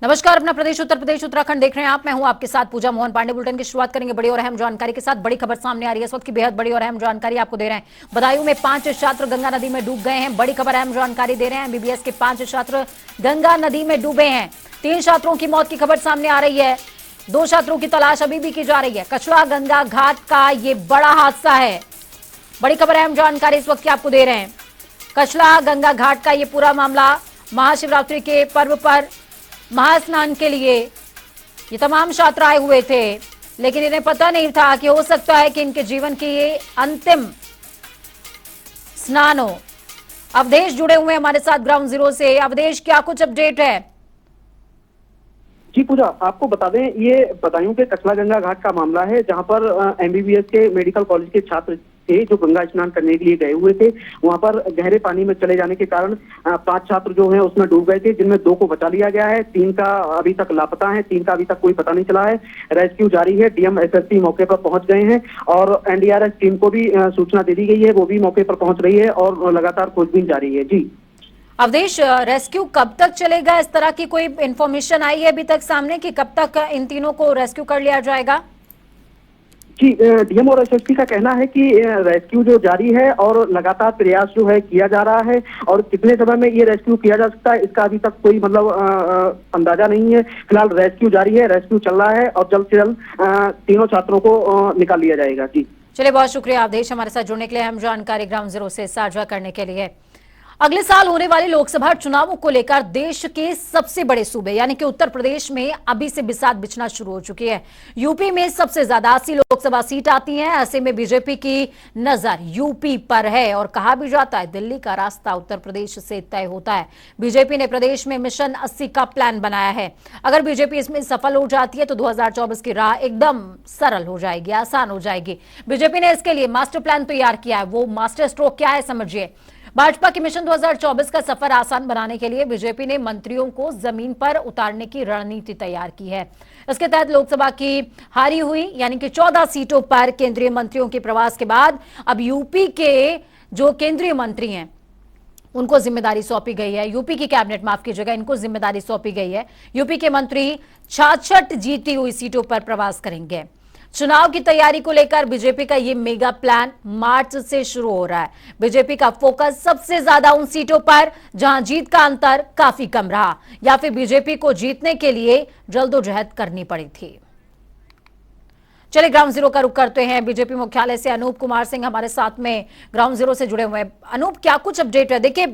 नमस्कार, अपना प्रदेश उत्तर प्रदेश उत्तराखंड देख रहे हैं आप। मैं हूं आपके साथ पूजा मोहन पांडे। बुलेटिन की शुरुआत करेंगे बड़ी और अहम जानकारी के साथ। बड़ी खबर सामने आ रही है इस वक्त की, बेहद बड़ी और अहम जानकारी आपको दे रहे हैं। बदायूं में 5 छात्र गंगा नदी में डूब गए हैं। बड़ी खबर, अहम जानकारी दे रहे हैं। एमबीबीएस के 5 छात्र गंगा नदी में डूबे हैं। 3 छात्रों की मौत की खबर सामने आ रही है। 2 छात्रों की तलाश अभी भी की जा रही है। कछड़ा गंगा घाट का ये बड़ा हादसा है। बड़ी खबर, अहम जानकारी इस वक्त की आपको दे रहे हैं। कछड़ा गंगा घाट का ये पूरा मामला, महाशिवरात्रि के पर्व पर महास्नान के लिए ये तमाम छात्र आए हुए थे, लेकिन इन्हें पता नहीं था कि हो सकता है कि इनके जीवन की ये अंतिम स्नान हो। अवधेश जुड़े हुए हैं हमारे साथ ग्राउंड जीरो से। अवधेश, क्या कुछ अपडेट है? जी पूजा, आपको बता दें, ये बदायूं के कछला गंगा घाट का मामला है, जहां पर एमबीबीएस के मेडिकल कॉलेज के छात्र थे जो गंगा स्नान करने के लिए गए हुए थे। वहां पर गहरे पानी में चले जाने के कारण 5 छात्र जो हैं उसमें डूब गए थे, जिनमें 2 को बचा लिया गया है। 3 का अभी तक लापता है, 3 का अभी तक कोई पता नहीं चला है। रेस्क्यू जारी है। डीएम एसएसपी मौके पर पहुंच गए हैं और एनडीआरएफ टीम को भी सूचना दे दी गई है, वो भी मौके पर पहुंच रही है और लगातार खोजबीन जारी है। जी अवधेश, रेस्क्यू कब तक चलेगा? इस तरह की कोई इंफॉर्मेशन आई है अभी तक सामने कि कब तक इन तीनों को रेस्क्यू कर लिया जाएगा? जी, डीएम और एसएसपी का कहना है कि रेस्क्यू जो जारी है और लगातार प्रयास जो है किया जा रहा है, और कितने समय में ये रेस्क्यू किया जा सकता है इसका अभी तक कोई अंदाजा नहीं है। फिलहाल रेस्क्यू जारी है, रेस्क्यू चल रहा है और जल्द से जल्द तीनों छात्रों को निकाल लिया जाएगा। जी चलिए, बहुत शुक्रिया अवधेश हमारे साथ जुड़ने के लिए, अहम जानकारी ग्राउंड जीरो से साझा करने के लिए। अगले साल होने वाले लोकसभा चुनावों को लेकर देश के सबसे बड़े सूबे यानी कि उत्तर प्रदेश में अभी से बिसात बिछना शुरू हो चुकी है। यूपी में सबसे ज्यादा 80 लोकसभा सीट आती हैं। ऐसे में बीजेपी की नजर यूपी पर है और कहा भी जाता है दिल्ली का रास्ता उत्तर प्रदेश से तय होता है। बीजेपी ने प्रदेश में मिशन 80 का प्लान बनाया है। अगर बीजेपी इसमें सफल हो जाती है तो 2024 की राह एकदम सरल हो जाएगी, आसान हो जाएगी। बीजेपी ने इसके लिए मास्टर प्लान तैयार किया है। वो मास्टर स्ट्रोक क्या है, समझिए। भाजपा के मिशन 2024 का सफर आसान बनाने के लिए बीजेपी ने मंत्रियों को जमीन पर उतारने की रणनीति तैयार की है। इसके तहत लोकसभा की हारी हुई यानी कि 14 सीटों पर केंद्रीय मंत्रियों के प्रवास के बाद अब यूपी के जो केंद्रीय मंत्री हैं उनको जिम्मेदारी सौंपी गई है। यूपी की कैबिनेट, माफ कीजिएगा, इनको जिम्मेदारी सौंपी गई है। यूपी के मंत्री 66 जीती हुई सीटों पर प्रवास करेंगे। चुनाव की तैयारी को लेकर बीजेपी का ये मेगा प्लान मार्च से शुरू हो रहा है। बीजेपी का फोकस सबसे ज्यादा उन सीटों पर जहां जीत का अंतर काफी कम रहा या फिर बीजेपी को जीतने के लिए जल्दोजहद करनी पड़ी थी। चलिए, ग्राउंड जीरो का रुख करते हैं। बीजेपी मुख्यालय से अनूप कुमार सिंह हमारे साथ में ग्राउंड जीरो से जुड़े हुए हैं। अनूप, क्या कुछ अपडेट है? देखिए,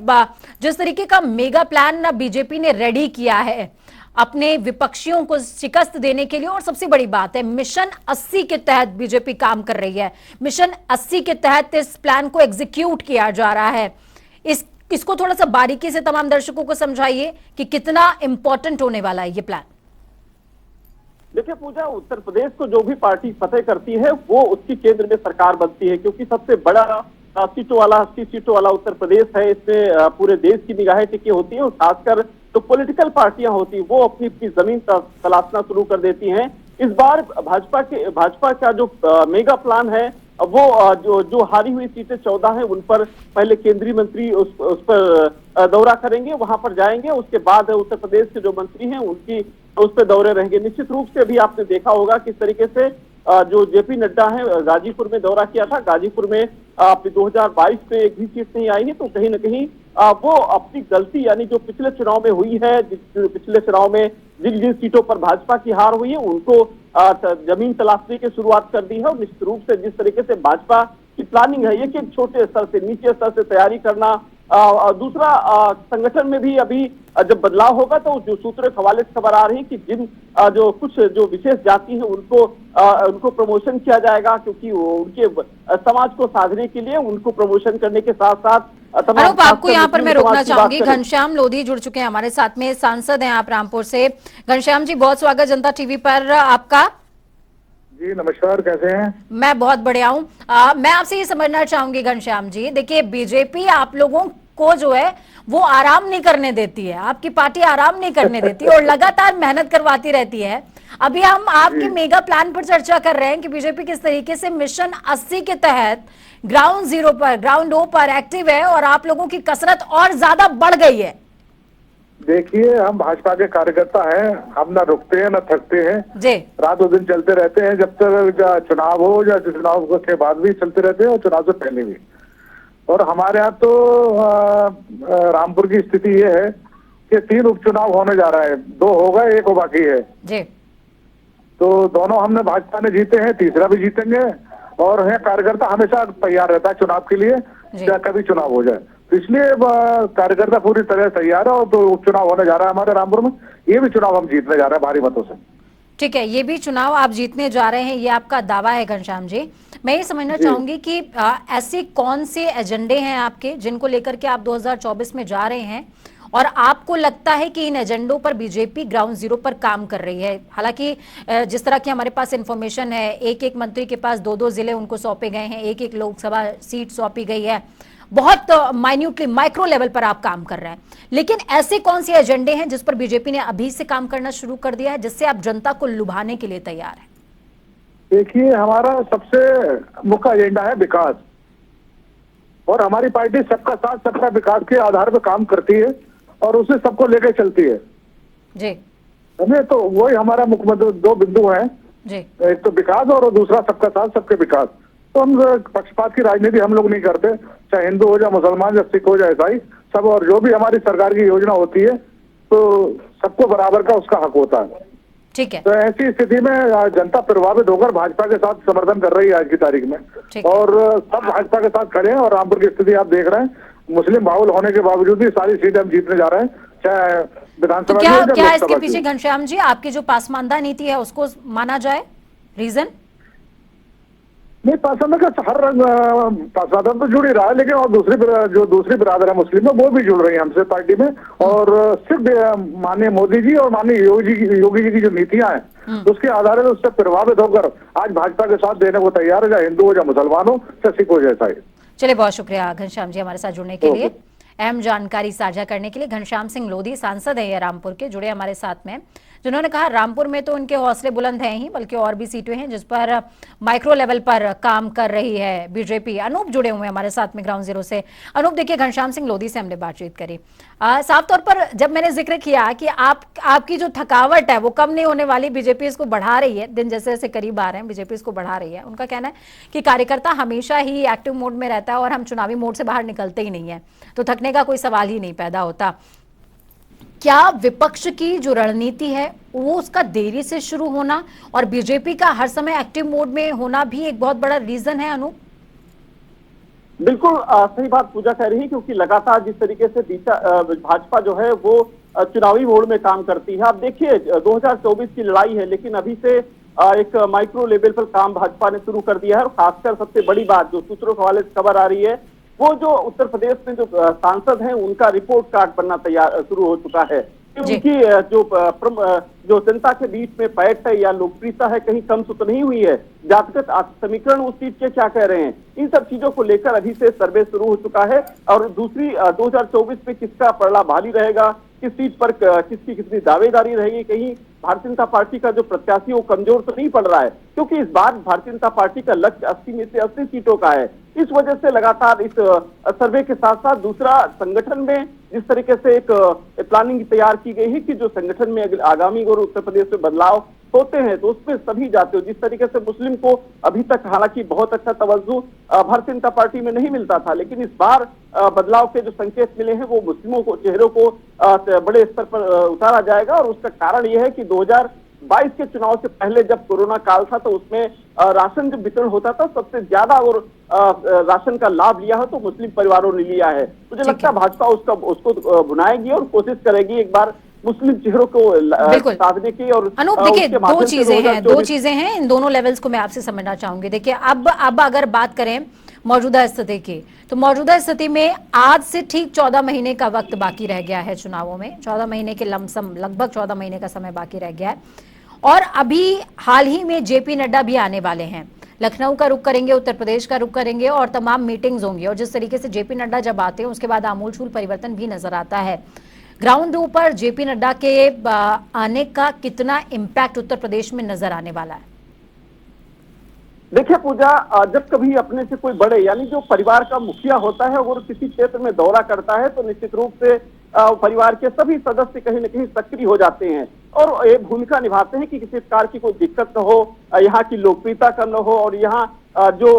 जिस तरीके का मेगा प्लान बीजेपी ने रेडी किया है अपने विपक्षियों को शिकस्त देने के लिए, और सबसे बड़ी बात है मिशन 80 के तहत बीजेपी काम कर रही है। मिशन 80 के तहत इस प्लान को एग्जीक्यूट किया जा रहा है। इसको थोड़ा सा बारीकी से तमाम दर्शकों को समझाइए कि कितना इंपॉर्टेंट होने वाला है ये प्लान। देखिए पूजा, उत्तर प्रदेश को जो भी पार्टी फतेह करती है वो उसकी केंद्र में सरकार बनती है, क्योंकि सबसे बड़ा सीटों वाला 80 सीटों वाला उत्तर प्रदेश है। इसमें पूरे देश की निगाहें टिकी होती हैं और खासकर जो पॉलिटिकल पार्टियां होती हैं वो अपनी अपनी जमीन तलाशना शुरू कर देती हैं। इस बार भाजपा का जो मेगा प्लान है वो जो हारी हुई सीटें 14 हैं उन पर पहले केंद्रीय मंत्री उस पर दौरा करेंगे, वहां पर जाएंगे। उसके बाद उत्तर प्रदेश के जो मंत्री हैं उनकी उस पर दौरे रहेंगे। निश्चित रूप से अभी आपने देखा होगा किस तरीके से जो जेपी नड्डा है गाजीपुर में दौरा किया था। गाजीपुर में 2022 में एक भी सीट नहीं आई है, तो कहीं ना कहीं वो अपनी गलती यानी जो पिछले चुनाव में हुई है, पिछले चुनाव में जिन जिन सीटों पर भाजपा की हार हुई है उनको जमीन तलाशने की शुरुआत कर दी है। और निश्चित रूप से जिस तरीके से भाजपा की प्लानिंग है एक एक छोटे स्तर से, नीचे स्तर से तैयारी करना। दूसरा, संगठन में भी अभी जब बदलाव होगा तो जो सूत्रों के हवाले से खबर आ रही है कि जिन जो कुछ जो विशेष जाति है उनको प्रमोशन किया जाएगा, क्योंकि उनके समाज को साधने के लिए उनको प्रमोशन करने के साथ साथ अनूप, आपको यहाँ पर मैं रोकना चाहूंगी। घनश्याम लोधी जुड़ चुके हैं हमारे साथ में, सांसद हैं आप रामपुर से। घनश्याम जी, बहुत स्वागत जनता टीवी पर आपका। जी नमस्कार, कैसे हैं? मैं बहुत बढ़िया हूँ। मैं आपसे ये समझना चाहूंगी घनश्याम जी, देखिए बीजेपी आप लोगों को जो है वो आराम नहीं करने देती है, आपकी पार्टी आराम नहीं करने देती और लगातार मेहनत करवाती रहती है। अभी हम आपके मेगा प्लान पर चर्चा कर रहे हैं कि बीजेपी किस तरीके से मिशन 80 के तहत ग्राउंड जीरो पर, ग्राउंड ओ पर एक्टिव है और आप लोगों की कसरत और ज्यादा बढ़ गई है। देखिए, हम भाजपा के कार्यकर्ता हैं, हम ना रुकते हैं ना थकते हैं, जी रातों दिन चलते रहते हैं, जब तक चुनाव हो या चुनाव के बाद भी चलते रहते हैं और चुनाव से पहले भी। और हमारे यहाँ तो रामपुर की स्थिति ये है कि 3 उपचुनाव होने जा रहा है, 2 हो गए, 1 बाकी है। जी तो दोनों हमने भाजपा ने जीते हैं, तीसरा भी जीतेंगे। और है कार्यकर्ता हमेशा तैयार रहता है चुनाव के लिए, जी। चाहे कभी चुनाव हो जाए। तो इसलिए कार्यकर्ता पूरी तरह तैयार है। और तो उपचुनाव होने जा रहा है हमारे रामपुर में, ये भी चुनाव हम जीतने जा रहे हैं भारी मतों से। ठीक है, ये भी चुनाव आप जीतने जा रहे हैं, ये आपका दावा है घनश्याम जी। मैं ये समझना चाहूंगी कि ऐसे कौन से एजेंडे हैं आपके जिनको लेकर के आप 2024 में जा रहे हैं और आपको लगता है कि इन एजेंडों पर बीजेपी ग्राउंड जीरो पर काम कर रही है। हालांकि जिस तरह की हमारे पास इंफॉर्मेशन है, एक एक मंत्री के पास 2-2 जिले उनको सौंपे गए हैं, एक एक लोकसभा सीट सौंपी गई है, बहुत माइन्यूटली माइक्रो लेवल पर आप काम कर रहे हैं। लेकिन ऐसे कौन से एजेंडे हैं जिस पर बीजेपी ने अभी से काम करना शुरू कर दिया है, जिससे आप जनता को लुभाने के लिए तैयार हैं? देखिए, हमारा सबसे मुख्य एजेंडा है विकास। और हमारी पार्टी सबका साथ सबका विकास के आधार पर काम करती है और उसे सबको लेकर चलती है। जी हमें तो वही हमारा मुख्य 2 बिंदु हैं, जी एक तो विकास और दूसरा सबका साथ सबके विकास। तो हम पक्षपात की राजनीति हम लोग नहीं करते, चाहे हिंदू हो, या मुसलमान, या सिख हो, या ईसाई, सब। और जो भी हमारी सरकार की योजना होती है तो सबको बराबर का उसका हक होता है। ठीक है, तो ऐसी स्थिति में जनता प्रभावित होकर भाजपा के साथ समर्थन कर रही है आज की तारीख में। ठीक है। और सब भाजपा के साथ खड़े हैं। और रामपुर की स्थिति आप देख रहे हैं, मुस्लिम बाहुल होने के बावजूद भी सारी सीटें हम जीतने जा रहे हैं, चाहे तो विधानसभा क्या की हो या क्या इसके लोकसभा पीछे की हो। घनश्याम जी आपकी जो पासमानदा नीति है उसको माना जाए रीजन? नहीं, पासवान का हर पासवान तो जुड़ ही रहा है, लेकिन और दूसरी बिरादर है मुस्लिम में, वो भी जुड़ रही है हमसे पार्टी में। और सिर्फ माननीय मोदी जी और माननीय योगी जी की जो नीतियां हैं उसके आधार पर उससे प्रभावित होकर आज भाजपा के साथ देने को तैयार है, चाहे हिंदू हो, या मुसलमान हो, चाहे सिख हो, जैसा ही। चलिए, बहुत शुक्रिया घनश्याम जी हमारे साथ जुड़ने के लिए, अहम जानकारी साझा करने के लिए। घनश्याम सिंह लोधी सांसद है ये रामपुर के, जुड़े हमारे साथ में, जिन्होंने कहा रामपुर में तो उनके हौसले बुलंद हैं ही, बल्कि और भी सीटें हैं जिस पर माइक्रो लेवल पर काम कर रही है बीजेपी। अनूप जुड़े हुए हैं हमारे साथ में ग्राउंड जीरो से। अनूप, देखिए, घनश्याम सिंह लोधी से हमने बातचीत करी, साफ तौर पर जब मैंने जिक्र किया कि आपकी जो थकावट है वो कम नहीं होने वाली, बीजेपी इसको बढ़ा रही है, दिन जैसे जैसे करीब आ रहे हैं बीजेपी इसको बढ़ा रही है। उनका कहना है कि कार्यकर्ता हमेशा ही एक्टिव मोड में रहता है और हम चुनावी मोड से बाहर निकलते ही नहीं है, तो थकने का कोई सवाल ही नहीं पैदा होता। क्या विपक्ष की जो रणनीति है वो उसका देरी से शुरू होना और बीजेपी का हर समय एक्टिव मोड में होना भी एक बहुत बड़ा रीजन है? अनूप, बिल्कुल सही बात पूजा कह रही है, क्योंकि लगातार जिस तरीके से भाजपा जो है वो चुनावी मोड में काम करती है। आप देखिए, 2024 की लड़ाई है, लेकिन अभी से एक माइक्रो लेवल पर काम भाजपा ने शुरू कर दिया है। और खासकर सबसे बड़ी बात जो सूत्रों के हवाले से खबर आ रही है, वो जो उत्तर प्रदेश में जो सांसद हैं उनका रिपोर्ट कार्ड बनना तैयार शुरू हो चुका है। उनकी जो जनता के बीच में पैठ है या लोकप्रियता है कहीं कम तो नहीं हुई है। जातिगत समीकरण उस सीट के क्या कह रहे हैं, इन सब चीजों को लेकर अभी से सर्वे शुरू हो चुका है। और दूसरी 2024 में किसका पलड़ा भारी रहेगा, किस सीट पर किसकी कितनी दावेदारी रहेगी, कहीं भारतीय जनता पार्टी का जो प्रत्याशी वो कमजोर तो नहीं पड़ रहा है, क्योंकि इस बार भारतीय जनता पार्टी का लक्ष्य 80 में से 80 सीटों का है। इस वजह से लगातार इस सर्वे के साथ साथ दूसरा, संगठन में जिस तरीके से एक प्लानिंग तैयार की गई है कि जो संगठन में आगामी और उत्तर प्रदेश में बदलाव होते हैं तो उसमें सभी जाते हो, जिस तरीके से मुस्लिम को अभी तक हालांकि बहुत अच्छा तवज्जो भारतीय जनता पार्टी में नहीं मिलता था, लेकिन इस बार बदलाव के जो संकेत मिले हैं वो मुस्लिमों को चेहरों को बड़े स्तर पर उतारा जाएगा। और उसका कारण यह है कि 2022 के चुनाव से पहले जब कोरोना काल था तो उसमें राशन जब वितरण होता था सबसे ज्यादा और राशन का लाभ लिया है तो मुस्लिम परिवारों ने लिया है। मुझे लगता है भाजपा उसको बुनाएगी और कोशिश करेगी एक बार मुस्लिम चेहरों को साधने की। और अनूप, देखिए, दो चीजें हैं, इन दोनों लेवल्स को मैं आपसे समझना चाहूंगी। देखिए, अब अगर बात करें मौजूदा स्थिति की, तो मौजूदा स्थिति में आज से ठीक 14 महीने का वक्त बाकी रह गया है चुनावों में, 14 महीने के लमसम लगभग 14 महीने का समय बाकी रह गया है। और अभी हाल ही में जेपी नड्डा भी आने वाले हैं, लखनऊ का रुख करेंगे, उत्तर प्रदेश का रुख करेंगे और तमाम मीटिंग्स होंगी। और जिस तरीके से जेपी नड्डा जब आते हैं उसके बाद आमूलचूल परिवर्तन भी नजर आता है। ग्राउंड पर जेपी नड्डा के आने का कितना इम्पैक्ट उत्तर प्रदेश में नजर आने वाला है? देखिए पूजा, जब कभी अपने से कोई बड़े यानी जो परिवार का मुखिया होता है और किसी क्षेत्र में दौरा करता है तो निश्चित रूप से परिवार के सभी सदस्य कहीं न कहीं सक्रिय हो जाते हैं और ये भूमिका निभाते हैं कि किसी प्रकार की कोई दिक्कत न हो, यहाँ की लोकप्रियता कम न हो और यहाँ जो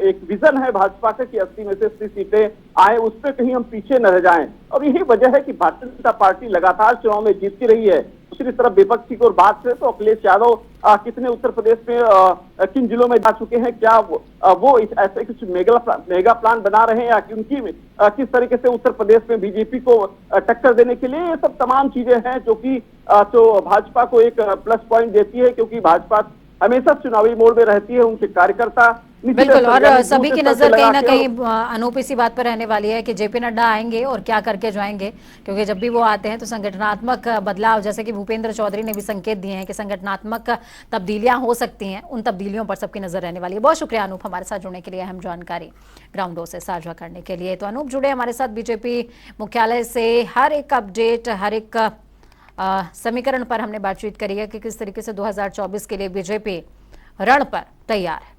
एक विजन है भाजपा का कि 80 में से 80 सीटें आए, उस पर कहीं हम पीछे न रह जाएं। और यही वजह है कि भारतीय जनता पार्टी लगातार चुनाव में जीतती रही है। दूसरी तरफ विपक्ष की ओर बात करें तो अखिलेश यादव कितने उत्तर प्रदेश में किन जिलों में जा चुके हैं, क्या वो ऐसे कुछ मेगा प्लान बना रहे हैं या उनकी किस तरीके से उत्तर प्रदेश में बीजेपी को टक्कर देने के लिए, ये सब तमाम चीजें हैं जो कि तो भाजपा को एक प्लस पॉइंट देती है, क्योंकि भाजपा हमेशा चुनावी मोड में रहती है। उनके कार्यकर्ता बिल्कुल, और सभी की नजर कहीं ना कहीं अनूप इसी बात पर रहने वाली है कि जेपी नड्डा आएंगे और क्या करके जाएंगे, क्योंकि जब भी वो आते हैं तो संगठनात्मक बदलाव, जैसे कि भूपेंद्र चौधरी ने भी संकेत दिए हैं कि संगठनात्मक तब्दीलियां हो सकती हैं, उन तब्दीलियों पर सबकी नजर रहने वाली है। बहुत शुक्रिया अनूप हमारे साथ जुड़ने के लिए, अहम जानकारी ग्राउंड रो से साझा करने के लिए। तो अनूप जुड़े हमारे साथ बीजेपी मुख्यालय से, हर एक अपडेट, हर एक समीकरण पर हमने बातचीत करी है कि किस तरीके से 2024 के लिए बीजेपी रण पर तैयार है।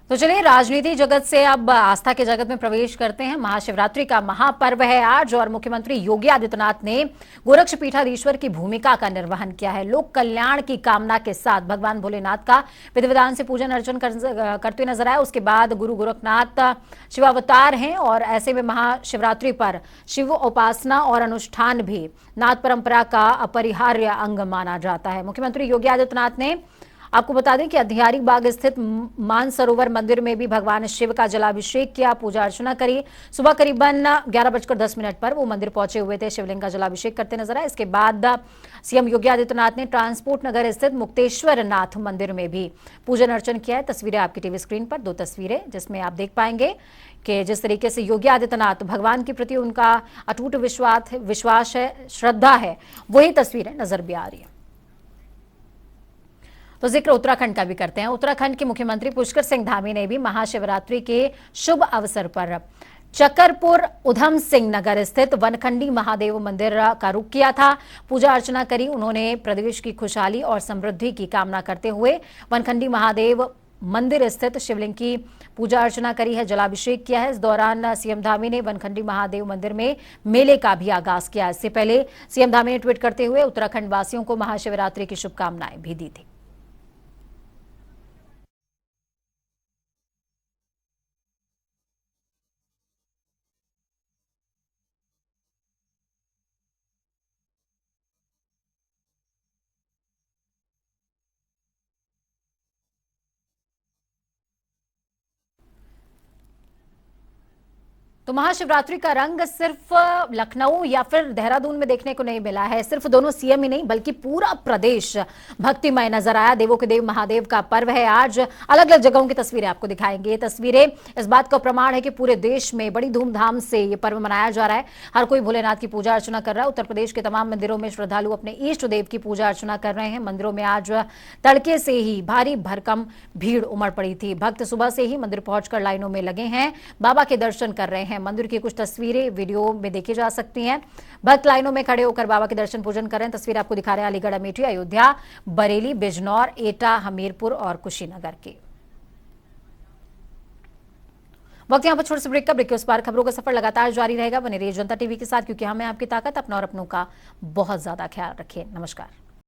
तो चलिए राजनीति जगत से अब आस्था के जगत में प्रवेश करते हैं। महाशिवरात्रि का महापर्व है आज और मुख्यमंत्री योगी आदित्यनाथ ने गोरक्ष पीठाधीश्वर की भूमिका का निर्वहन किया है। लोक कल्याण की कामना के साथ भगवान भोलेनाथ का विधि विधान से पूजन अर्चन करते हुए नजर आए। उसके बाद गुरु गोरखनाथ शिवावतार हैं और ऐसे में महाशिवरात्रि पर शिव उपासना और अनुष्ठान भी नाथ परंपरा का अपरिहार्य अंग माना जाता है। मुख्यमंत्री योगी आदित्यनाथ ने आपको बता दें कि अधियारी बाग स्थित मानसरोवर मंदिर में भी भगवान शिव का जलाभिषेक किया, पूजा अर्चना करी। सुबह करीबन 11:10 पर वो मंदिर पहुंचे हुए थे, शिवलिंग का जलाभिषेक करते नजर आए। इसके बाद सीएम योगी आदित्यनाथ ने ट्रांसपोर्ट नगर स्थित मुक्तेश्वर नाथ मंदिर में भी पूजन अर्चन किया है। तस्वीरें आपकी टीवी स्क्रीन पर, 2 तस्वीरें जिसमें आप देख पाएंगे कि जिस तरीके से योगी आदित्यनाथ भगवान के प्रति उनका अटूट विश्वास है, श्रद्धा है, वही तस्वीरें नजर भी आ रही है। तो जिक्र उत्तराखंड का भी करते हैं। उत्तराखंड के मुख्यमंत्री पुष्कर सिंह धामी ने भी महाशिवरात्रि के शुभ अवसर पर चकरपुर उधम सिंह नगर स्थित वनखंडी महादेव मंदिर का रुख किया था, पूजा अर्चना करी। उन्होंने प्रदेश की खुशहाली और समृद्धि की कामना करते हुए वनखंडी महादेव मंदिर स्थित शिवलिंग की पूजा अर्चना करी है, जलाभिषेक किया है। इस दौरान सीएम धामी ने वनखंडी महादेव मंदिर में मेले का भी आगाज किया। इससे पहले सीएम धामी ने ट्वीट करते हुए उत्तराखंड वासियों को महाशिवरात्रि की शुभकामनाएं भी दी थी। तो महाशिवरात्रि का रंग सिर्फ लखनऊ या फिर देहरादून में देखने को नहीं मिला है। सिर्फ दोनों सीएम ही नहीं बल्कि पूरा प्रदेश भक्तिमय नजर आया। देवों के देव महादेव का पर्व है आज। अलग अलग जगहों की तस्वीरें आपको दिखाएंगे। ये तस्वीरें इस बात का प्रमाण है कि पूरे देश में बड़ी धूमधाम से ये पर्व मनाया जा रहा है। हर कोई भोलेनाथ की पूजा अर्चना कर रहा है। उत्तर प्रदेश के तमाम मंदिरों में श्रद्धालु अपने इष्ट देव की पूजा अर्चना कर रहे हैं। मंदिरों में आज तड़के से ही भारी भरकम भीड़ उमड़ पड़ी थी। भक्त सुबह से ही मंदिर पहुंचकर लाइनों में लगे हैं, बाबा के दर्शन कर रहे हैं। मंदिर की कुछ तस्वीरें वीडियो में देखी जा सकती हैं। भक्त लाइनों में खड़े होकर बाबा के दर्शन पूजन कर रहे हैं। तस्वीर आपको दिखा रहे हैं अलीगढ़, अमेठी, अयोध्या, बरेली, बिजनौर, एटा, हमीरपुर और कुशीनगर की। वक्त यहाँ पर छोटे से ब्रेक का। ब्रेक के उस पार खबरों का सफर लगातार जारी रहेगा। बने रहिए जनता टीवी के साथ, क्योंकि हमें आपकी ताकत, अपना और अपनों का बहुत ज्यादा ख्याल रखिए। नमस्कार।